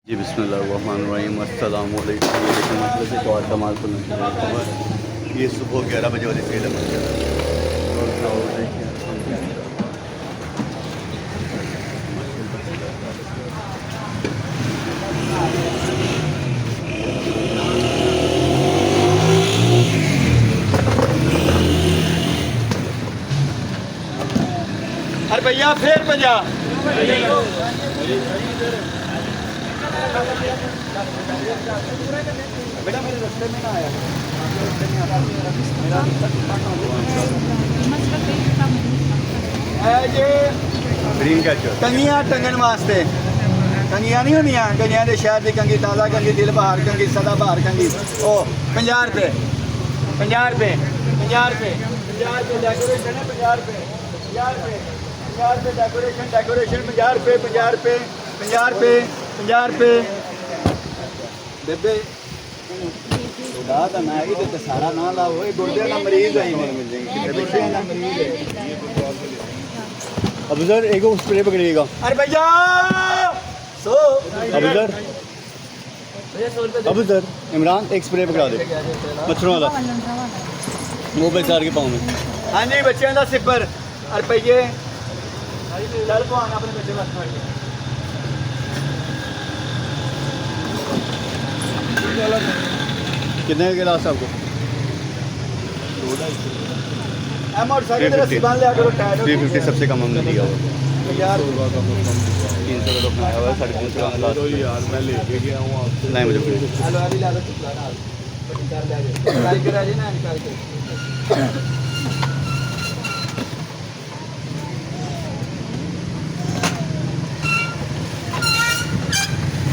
जी बिस्मिल्लाहिर्रहमानिर्रहीम अस्सलाम वालेकुम। ये देखिए मतलब एक और कमाल को नजर ये सुबह 11 बजे वाली सेल है और क्राउड देखिए अरे भैया फिर भैया बेटा मेरे रास्ते में ना आया ये ग्रीन कैचर कंगियां टंगन वास्ते कंगियां नहीं होनियां कंगियां दे शहर दी कंगी ताज़ा कंगी दिल बहार कंगी सदा बहार कंगी ओ 50 रुपए 50 रुपए 50 रुपए 50 रुपए डेकोरेशन है 50 रुपए 50 रुपए 50 रुपए डेकोरेशन डेकोरेशन 50 रुपए 50 रुपए 50 रुपए 50 रुपए बेबे दादा ना ये तो सारा ना लाओ ये गुर्दे का मरीज है मिल जाएंगे गुर्दे का मरीज है अब सर एक स्प्रे पकड़िएगा। अरे भैया सो अब सर इमरान एक स्प्रे पकड़ा दे मच्छरों वाला वो पे चार के पाँव में। हाँ जी बच्चों का सिपर रुपये चल को आना अपने बच्चे पास कितने का गिलास आपको? मोटरसाइकिल तेरा सिबान लिया करो टायर 350 सबसे कम हमने दिया हुआ यार 300 का तो बनाया हुआ है 350 का लास्ट यार मैं लेके गया हूँ आपसे नहीं मुझे कोई हेलो अभी ला दो निकाल के राजी ना निकाल के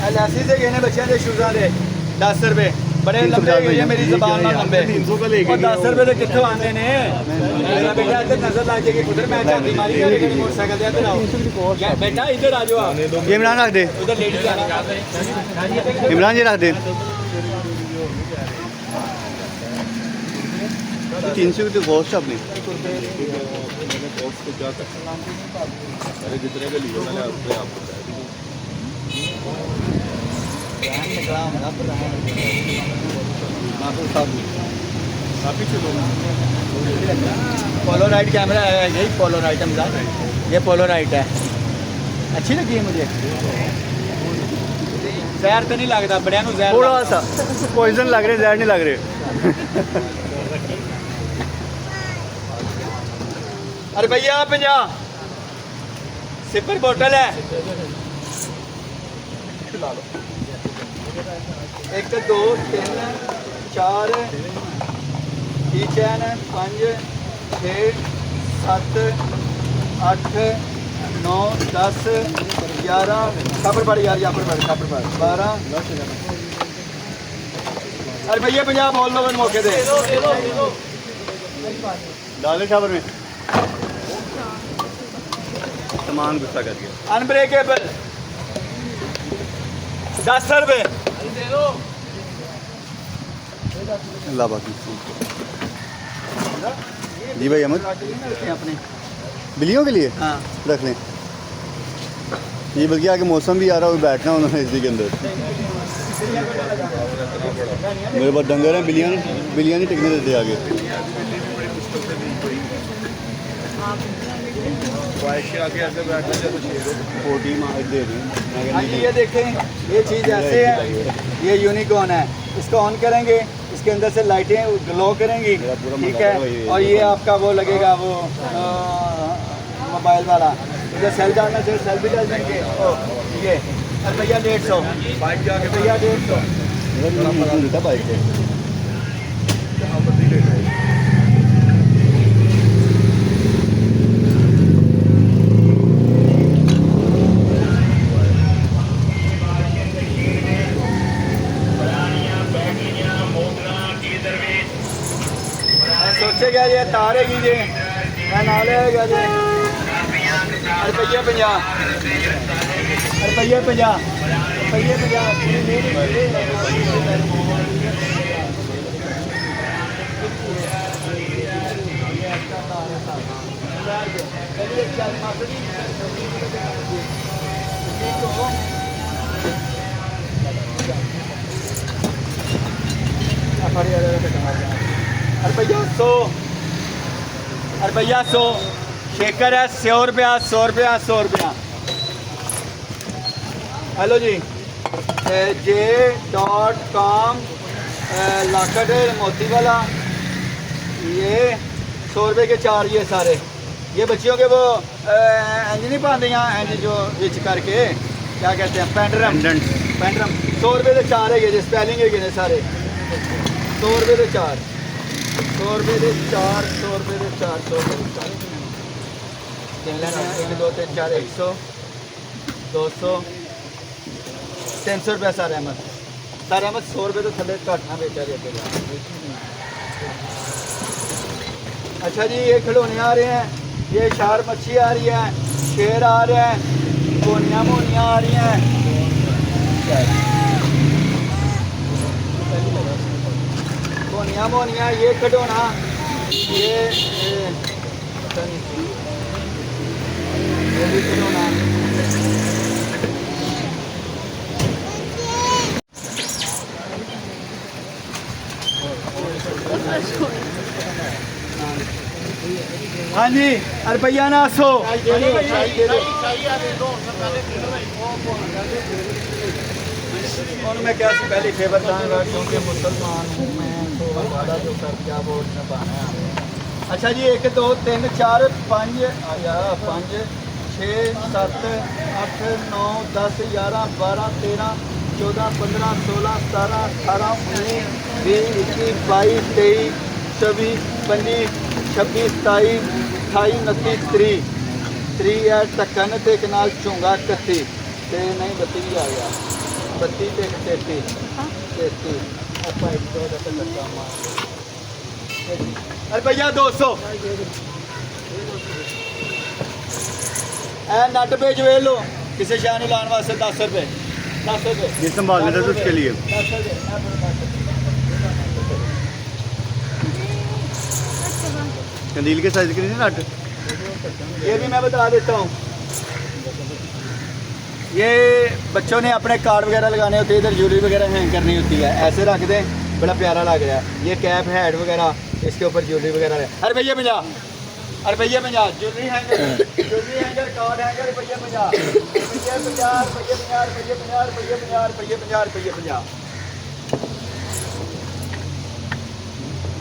एलआईसी से कहने बच्चे के शूज़ा दे 10 रुपए बड़े लंबे ये मेरी ज़बान ना लंबे 300 का लेके 10 रुपए तो कितने आने ने मेरा बेटा इधर नजर लग जाएगी उधर मैं चांदी मारी करेगी मोटरसाइकिल दे इधर आओ बेटा इधर आ जाओ आप ये इमरान रख दे उधर लेडीज आने इमरान जी रख दे 300 की तो कॉस्ट अपनी जितने का लिया मैंने अपने आप पोलोराइड कैमरा है यही पोलोराइड है ये पोलोराइड है अच्छी लगी है मुझे जहर तो नहीं लगता बड़िया जहर थोड़ा सा पॉइजन लग रहे जहर नहीं लग रहे। अरे भैया 50 सिपर बोतल है 1 2 3 4 चैन 5 6 7 8 9 10 11 छापर पड़ यार यहाँ पर छापर पड़ 12 अरे भैया 50 बोल लो मौके दे डाले छापर में सामान गुस्सा कर गया अनब्रेकेबल 10 रुपए अल्लाह बाकी जी भाई अहमद अपने बिल्लियों के लिए हाँ रख लें ये बल्कि आगे मौसम भी आ रहा है और बैठना उन्होंने इसी के अंदर मेरे पास डंगर हैं बिल्लियाँ नहीं टिकने देते आगे आगे ऐसे बैठने से कुछ पोटी मार दे रही हाँ जी ये देखें ये चीज़ ऐसे है ये यूनिकॉर्न है इसको ऑन करेंगे इसके अंदर से लाइटें ग्लो करेंगी ठीक है और ये आपका वो लगेगा वो मोबाइल वाला इधर सेल डालना चाहिए सेल भी डाल देंगे ये भैया 150 बाइक जाके भैया 150 बाइक है सोचे क्या जी तारेगी जी मैं ना लेगा जी रुपये 50 रुपये 50 रुपये 50 रुपया 100 रुपया 100 शेकर है 100 रुपया 100 रुपया 100 रुपया। हेलो जी J.com लाकड़ मोती वाला ये 100 रुपये के 4 ये सारे ये बच्चियों के वो इंज नहीं पाते हैं इंज जो विच करके क्या कहते हैं पेंडरम 100 रुपये के 4 है ये स्पेलिंग है ये सारे 100 रुपये के 4 100 रुपये के 4 100 रुपये के 4 100 रुपये के 4 गिन लेना 1 2 3 4 100 200 300 रुपया सारे अहमद 100 रुपये तो थले घट ना बेचा देते। अच्छा जी ये खिलौने आ रहे हैं ये शार मच्छी आ रही है शेर आ रहे हैं मोनियाँ मोनियाँ आ रही हैं मोनियाँ मोनियाँ ये खिलौना ये भी खिलौना हाँ जी रुपया ना 100 और मैं क्या पहले फेवर दूँगा क्योंकि मुसलमान हूँ मैं तो वादा जो कर क्या वो निभाना है। अच्छा जी 1 2 3 4 5 आया 5 6 7 8 9 10 11 12 13 14 15 16 17 18 19 20 21 22 23 24 25 26 27 28 29 30 30 है ढक्कन ते एक नाल झुंगा 31 ते नहीं 32 भी आ गया 32 ते 33 ਆਪਾਂ ਇੱਕ ਦੋ ਦਾ ਲੱਗਾ ਮਾਰ रुपया 200 ए नट पे जो लो किसी शाह ने लाने वास्ते 10 रुपये 10 रुपये ये संभालने थे तो उसके लिए 10 रुपये कंदील के साइज के नहीं नट ये भी मैं बता देता हूँ ये बच्चों ने अपने कार्ड वगैरह लगाने होते हैं इधर ज्वेलरी वगैरह हैंग करनी होती है ऐसे रख दें बड़ा प्यारा लग रहा है ये कैप हैट वगैरह इसके ऊपर ज्वेलरी वगैरह है। रुपये 50 रुपये 50 ज्वेलरी हैंगर कार्ड हैंगर रुपये 50 रुपये 50 रुपये 50 रुपये 50 रुपये 50 रुपये 50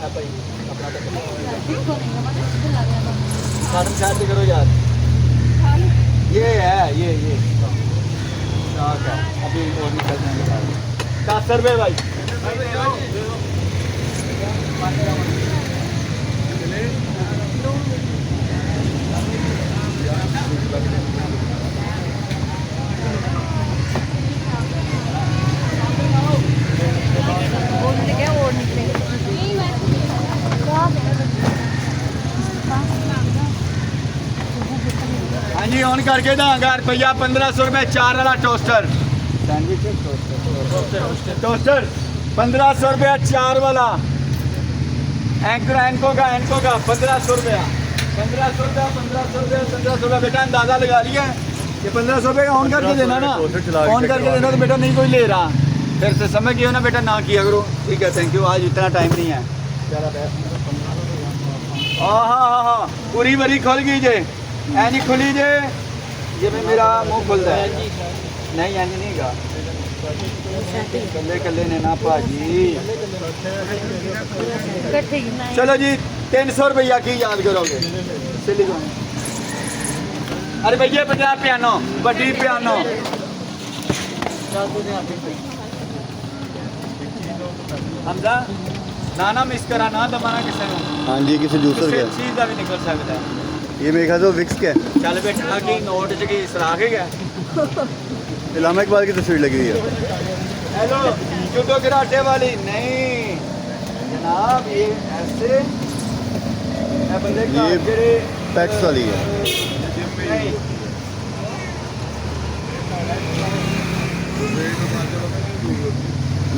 रुपये 50 शादी करो यार ये है ये अभी और निकल जाएंगे 10 रुपये भाई हाँ जी ऑन करके दांगा रुपया 1500 रुपये 4 वाला टोस्टर टोस्टर 1500 रुपया 4 वाला एंको का 1500 रुपया 1500 रुपया 1500 रुपया बेटा अंदाजा लगा लिया ये 1500 रुपये का ऑन करके देना ना ऑन करके देना तो बेटा नहीं कोई ले रहा फिर से समझ गए ना बेटा ना किया करो ठीक है थैंक यू आज इतना टाइम नहीं है हाँ पूरी बरी खुल गई जे ऐ नहीं खुली जे ये भी मेरा मुंह खुलता है नहीं इंज नहीं गा कल्ले कल्ले ने ना भाजी चलो जी 300 रुपया की याद करोगे सिलिकॉन रुपये 50 पियानो बड़ी पियानो हमजा ना मिस करा ना दबाना किसी ने हाँ जी किसी जूसर के चीज़ का भी निकल सकता है ये मेरे ख्याल से विक्स के चल बेटा की नोट च की सराख है क्या इलामा इकबाल की तस्वीर लगी हुई है हेलो जूडो कराटे वाली नहीं जनाब ये ऐसे बंदे ये पैक्स वाली है नहीं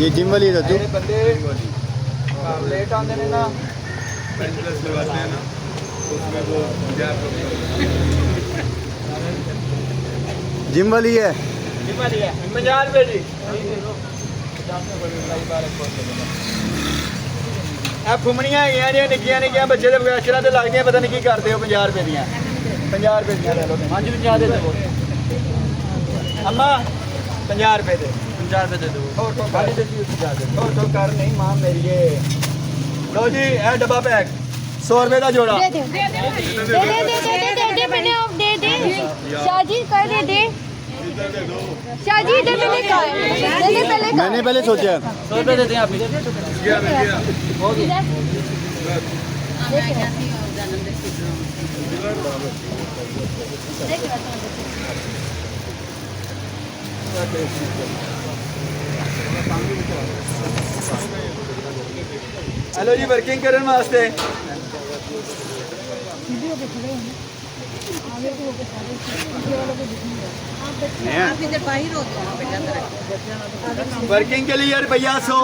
ये जिम वाली है चाचू मेरे बंदे लेट आते हैं ना जिम वाली है 50 रुपये जी ਇਹ ਫੁੰਮਣੀਆਂ ਹੈਗੀਆਂ ਜਿਹੜੀਆਂ ਨਿੱਕੀਆਂ ਨਿੱਕੀਆਂ ਬੱਚੇ ਦੇ ਬਗੈਸ਼ਰਾਂ ਤੇ ਲੱਗਦੀਆਂ ਪਤਾ ਨਹੀਂ ਕੀ ਕਰਦੇ ਹੋ 50 ਰੁਪਏ ਦੀਆਂ 50 ਰੁਪਏ ਦੀਆਂ ਲੈ ਲਓ ਹਾਂਜੀ 50 ਦੇ ਦਿਓ ਅੰਮਾ 50 ਰੁਪਏ ਦੇ 50 ਰੁਪਏ ਦੇ ਦਿਓ ਹੋਰ ਤੋਂ ਕਰ ਦੇ ਹੋਰ ਤੋਂ ਕਰ ਨਹੀਂ ਮਾਂ ਮੇਰੀ ਲਓ ਜੀ ਇਹ ਡੱਬਾ ਪੈਕ 100 ਰੁਪਏ ਦਾ ਜੋੜਾ दे मैंने अब दे दे शाजी कर दे शाजी दे मैंने कहा दे दे पहले मैंने पहले सोचा 100 रुपए दे दें आप होगी हेलो जी वर्किंग करने वास्ते वर्किंग के लिए रुपया 100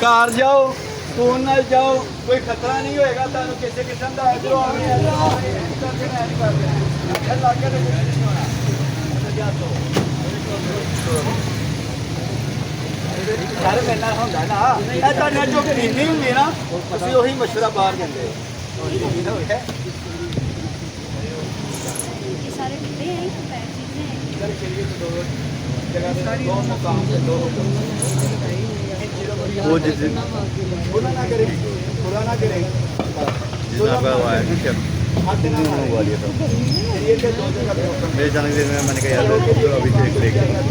कार जाओ फोन नाल जाओ कोई खतरा नहीं होएगा ਤੁਹਾਨੂੰ ਕਿਸੇ ਕਿਸਮ ਦਾ ਇਧਰੋਂ ਆਵੇਂ ਯਾਰ ਮੈਨਾਂ ਹੁੰਦਾ ਨਾ ਇਹ ਤਾਂ ਨੈਟ ਜੋ ਖਰੀਦਣੀ ਹੁੰਦੀ ਨਾ ਅਸੀਂ ਉਹੀ ਮਸ਼ਵਰਾ ਬਾਹਰ ਦਿੰਦੇ सारे डिब्बे हैं पैक चीजें वो जिस दिन बुरा ना करे जितना हुआ है कि हुआ ये तो ये दो जगह पे मेरे जाने के दिन में मैंने कहा यार अभी देख लेंगे